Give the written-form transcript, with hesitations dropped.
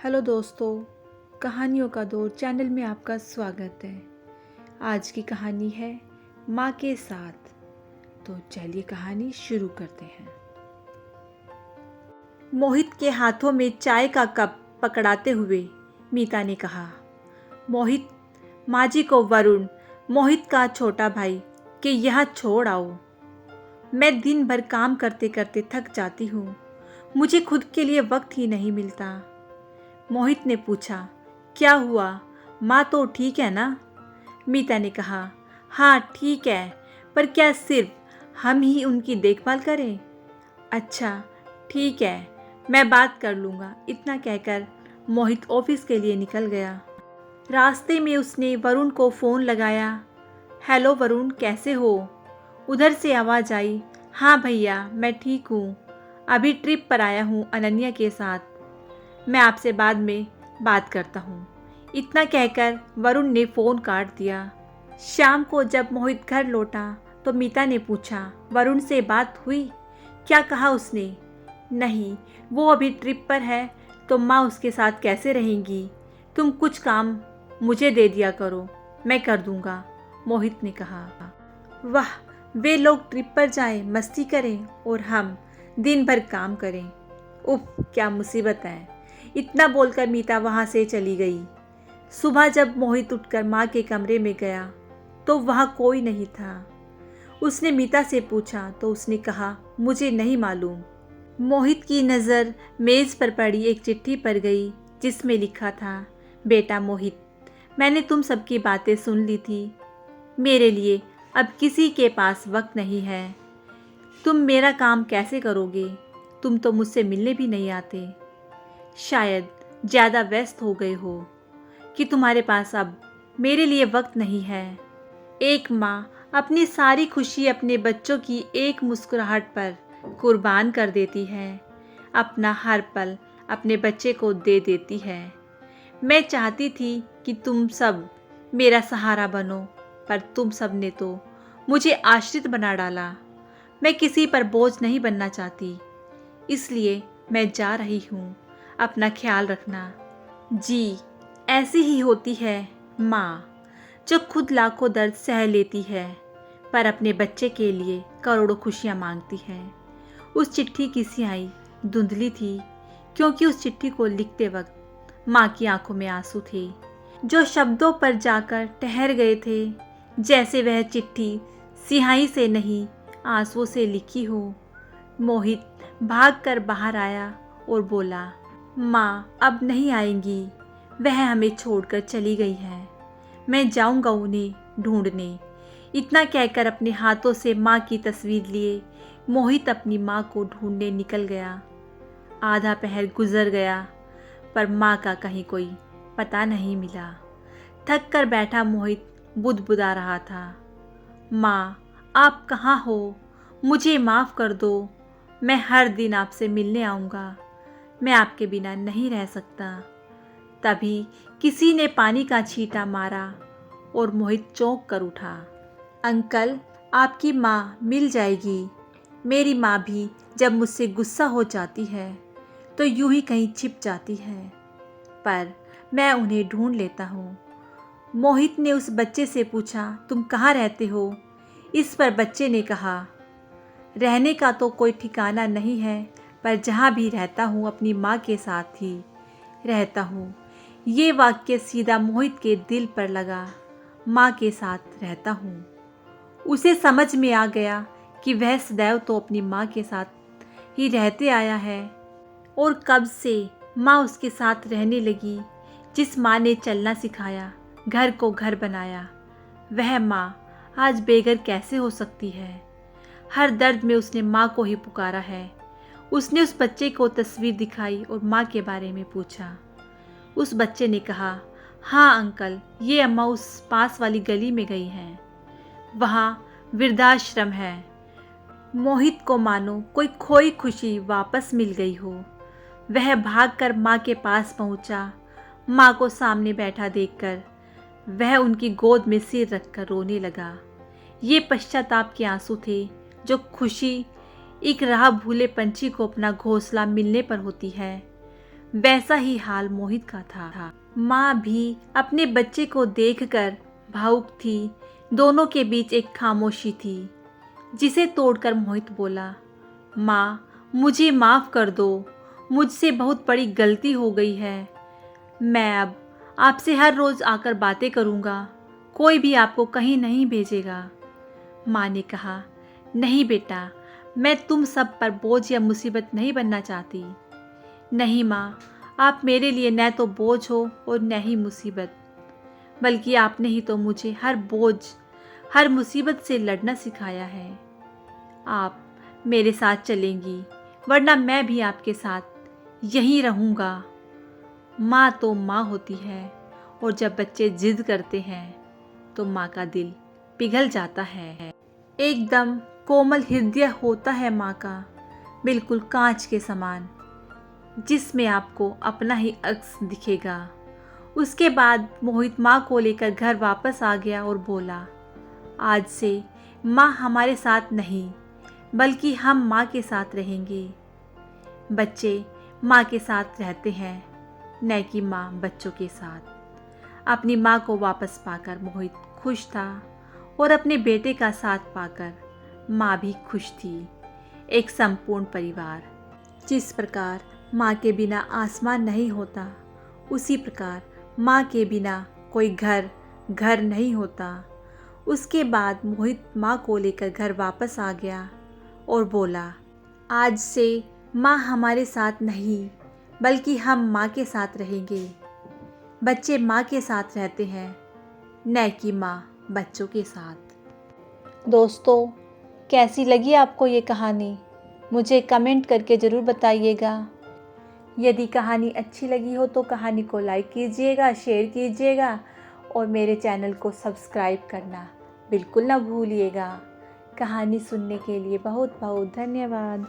Hello दोस्तों, कहानियों का दौर चैनल में आपका स्वागत है। आज की कहानी है माँ के साथ। तो चलिए कहानी शुरू करते हैं। मोहित के हाथों में चाय का कप पकड़ाते हुए मीता ने कहा, मोहित, माँ जी को वरुण, मोहित का छोटा भाई, कि यहाँ छोड़ आओ। मैं दिन भर काम करते करते थक जाती हूँ। मुझे खुद के लिए वक्त ही नहीं मिलता। मोहित ने पूछा, क्या हुआ? माँ तो ठीक है ना? मीता ने कहा, हाँ ठीक है, पर क्या सिर्फ हम ही उनकी देखभाल करें? अच्छा ठीक है, मैं बात कर लूँगा। इतना कहकर मोहित ऑफिस के लिए निकल गया। रास्ते में उसने वरुण को फ़ोन लगाया। हेलो वरुण, कैसे हो? उधर से आवाज़ आई, हाँ भैया मैं ठीक हूँ, अभी ट्रिप पर आया हूँ अनन्या के साथ, मैं आपसे बाद में बात करता हूँ। इतना कहकर वरुण ने फ़ोन काट दिया। शाम को जब मोहित घर लौटा तो मीता ने पूछा, वरुण से बात हुई? क्या कहा उसने? नहीं, वो अभी ट्रिप पर है तो माँ उसके साथ कैसे रहेंगी? तुम कुछ काम मुझे दे दिया करो, मैं कर दूंगा, मोहित ने कहा। वाह, वे लोग ट्रिप पर जाएं, मस्ती करें और हम दिन भर काम करें। उफ, क्या मुसीबत है। इतना बोलकर मीता वहाँ से चली गई। सुबह जब मोहित उठकर माँ के कमरे में गया तो वहाँ कोई नहीं था। उसने मीता से पूछा तो उसने कहा, मुझे नहीं मालूम। मोहित की नज़र मेज़ पर पड़ी एक चिट्ठी पर गई जिसमें लिखा था, बेटा मोहित, मैंने तुम सबकी बातें सुन ली थी। मेरे लिए अब किसी के पास वक्त नहीं है। तुम मेरा काम कैसे करोगे? तुम तो मुझसे मिलने भी नहीं आते। शायद ज़्यादा व्यस्त हो गए हो कि तुम्हारे पास अब मेरे लिए वक्त नहीं है। एक माँ अपनी सारी खुशी अपने बच्चों की एक मुस्कुराहट पर कुर्बान कर देती है, अपना हर पल अपने बच्चे को दे देती है। मैं चाहती थी कि तुम सब मेरा सहारा बनो, पर तुम सब ने तो मुझे आश्रित बना डाला। मैं किसी पर बोझ नहीं बनना चाहती, इसलिए मैं जा रही हूँ। अपना ख्याल रखना। जी, ऐसी ही होती है माँ, जो खुद लाखों दर्द सह लेती है पर अपने बच्चे के लिए करोड़ों खुशियाँ मांगती है। उस चिट्ठी की स्याही धुंधली थी क्योंकि उस चिट्ठी को लिखते वक्त माँ की आंखों में आंसू थे जो शब्दों पर जाकर ठहर गए थे, जैसे वह चिट्ठी स्याही से नहीं आंसुओं से लिखी हो। मोहित भागकर बाहर आया और बोला, माँ अब नहीं आएंगी, वह हमें छोड़कर चली गई है। मैं जाऊंगा उन्हें ढूंढने। इतना कहकर अपने हाथों से माँ की तस्वीर लिए मोहित अपनी माँ को ढूंढने निकल गया। आधा पहर गुजर गया पर माँ का कहीं कोई पता नहीं मिला। थक कर बैठा मोहित बुदबुदा रहा था, माँ आप कहाँ हो? मुझे माफ़ कर दो। मैं हर दिन आपसे मिलने आऊँगा। मैं आपके बिना नहीं रह सकता। तभी किसी ने पानी का छींटा मारा और मोहित चौंक कर उठा। अंकल, आपकी माँ मिल जाएगी। मेरी माँ भी जब मुझसे गुस्सा हो जाती है तो यूं ही कहीं छिप जाती है, पर मैं उन्हें ढूंढ लेता हूँ। मोहित ने उस बच्चे से पूछा, तुम कहाँ रहते हो? इस पर बच्चे ने कहा, रहने का तो कोई ठिकाना नहीं है, पर जहाँ भी रहता हूँ अपनी माँ के साथ ही रहता हूँ। ये वाक्य सीधा मोहित के दिल पर लगा। माँ के साथ रहता हूँ। उसे समझ में आ गया कि वह सदैव तो अपनी माँ के साथ ही रहते आया है और कब से माँ उसके साथ रहने लगी। जिस माँ ने चलना सिखाया, घर को घर बनाया, वह माँ आज बेघर कैसे हो सकती है? हर दर्द में उसने माँ को ही पुकारा है। उसने उस बच्चे को तस्वीर दिखाई और माँ के बारे में पूछा। उस बच्चे ने कहा, हाँ अंकल, ये अम्मा उस पास वाली गली में गई हैं, वहाँ वृद्धाश्रम है। मोहित को मानो कोई खोई खुशी वापस मिल गई हो। वह भागकर माँ के पास पहुँचा। माँ को सामने बैठा देखकर वह उनकी गोद में सिर रखकर रोने लगा। ये पश्चाताप के आंसू थे जो खुशी एक राह भूले पंछी को अपना घोंसला मिलने पर होती है। वैसा ही हाल मोहित का था। माँ भी अपने बच्चे को देखकर भावुक थी। दोनों के बीच एक खामोशी थी, जिसे तोड़कर मोहित बोला, माँ, मुझे माफ़ कर दो। मुझसे बहुत बड़ी गलती हो गई है। मैं अब आपसे हर रोज़ आकर बातें करूँगा। कोई भी आपको कहीं नहीं भेजेगा। माँ ने कहा, नहीं बेटा, मैं तुम सब पर बोझ या मुसीबत नहीं बनना चाहती। नहीं माँ, आप मेरे लिए न तो बोझ हो और न ही मुसीबत, बल्कि आपने ही तो मुझे हर बोझ, हर मुसीबत से लड़ना सिखाया है। आप मेरे साथ चलेंगी, वरना मैं भी आपके साथ यहीं रहूँगा। माँ तो माँ होती है, और जब बच्चे जिद करते हैं तो माँ का दिल पिघल जाता है। एकदम कोमल हृदय होता है माँ का, बिल्कुल कांच के समान, जिसमें आपको अपना ही अक्स दिखेगा। उसके बाद मोहित माँ को लेकर घर वापस आ गया और बोला, आज से माँ हमारे साथ नहीं, बल्कि हम माँ के साथ रहेंगे। बच्चे माँ के साथ रहते हैं, न कि माँ बच्चों के साथ। अपनी माँ को वापस पाकर मोहित खुश था, और अपने बेटे का साथ पाकर माँ भी खुश थी। एक संपूर्ण परिवार। जिस प्रकार माँ के बिना आसमान नहीं होता, उसी प्रकार माँ के बिना कोई घर नहीं होता। उसके बाद मोहित माँ को लेकर घर वापस आ गया और बोला, आज से माँ हमारे साथ नहीं, बल्कि हम माँ के साथ रहेंगे। बच्चे माँ के साथ रहते हैं, न कि माँ बच्चों के साथ। दोस्तों, कैसी लगी आपको ये कहानी? मुझे कमेंट करके ज़रूर बताइएगा। यदि कहानी अच्छी लगी हो तो कहानी को लाइक कीजिएगा, शेयर कीजिएगा, और मेरे चैनल को सब्सक्राइब करना बिल्कुल ना भूलिएगा। कहानी सुनने के लिए बहुत बहुत धन्यवाद।